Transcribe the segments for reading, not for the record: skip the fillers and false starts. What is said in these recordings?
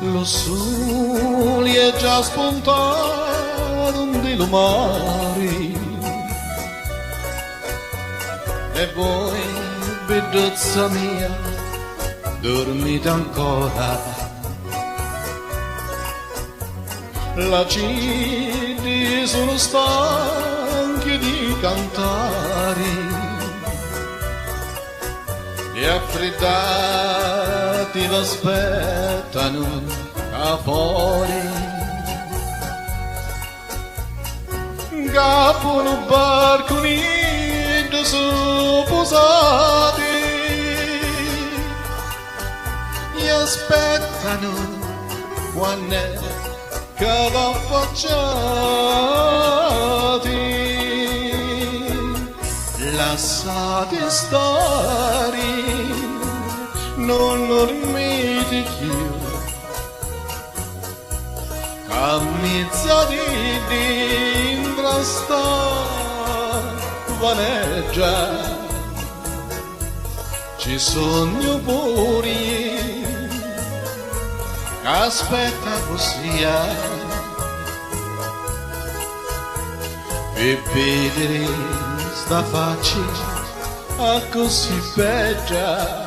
Lo sole è già spuntato di lumari e voi, bellezza mia, dormite ancora. La cigli sono stanchi di cantare e affrettati l'aspettano a fuori. Capono barconi su posati e aspettano quando è che va affacciati. Lasciate stare, non dormite più, a mezzadì dentro sta vaneggia, ci sogno pure, aspetta così e vedere sta faccia a così bella.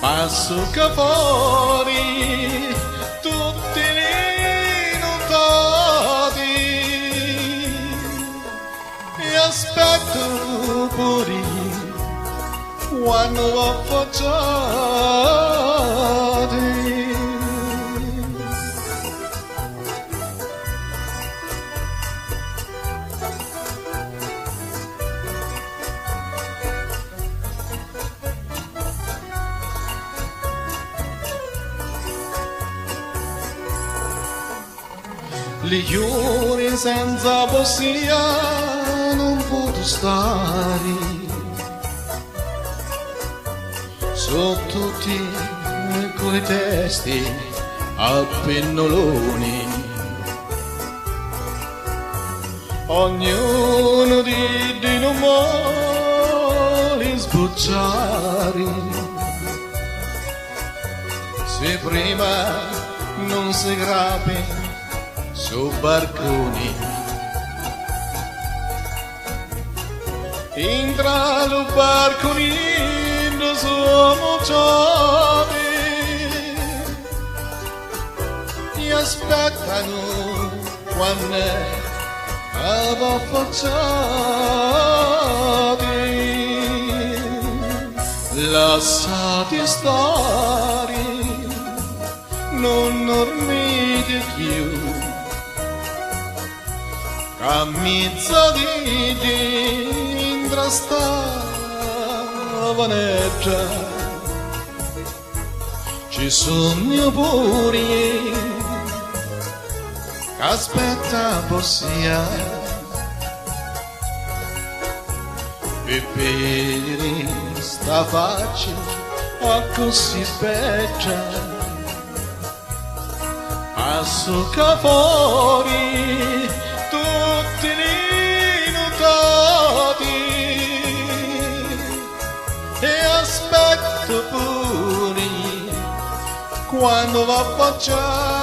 Passo che fuori tutti li notati e aspetto pure quando va affacciati. Le ore senza poesia non posso stare, sotto tutti quei testi a pennoloni, ognuno di non vuole sbocciare, se prima non si grape su barconi, entra lo barconi lo siamo giovani e aspettano quando va affacciati. Lasciate stare, non dormite più, a mezzadì dentro sta vaneggia, ci sogno pure, aspetta poesia e vedere sta faccia a così bella. Passo che fuori tutti li notati e aspetto pure quando va a affacciare.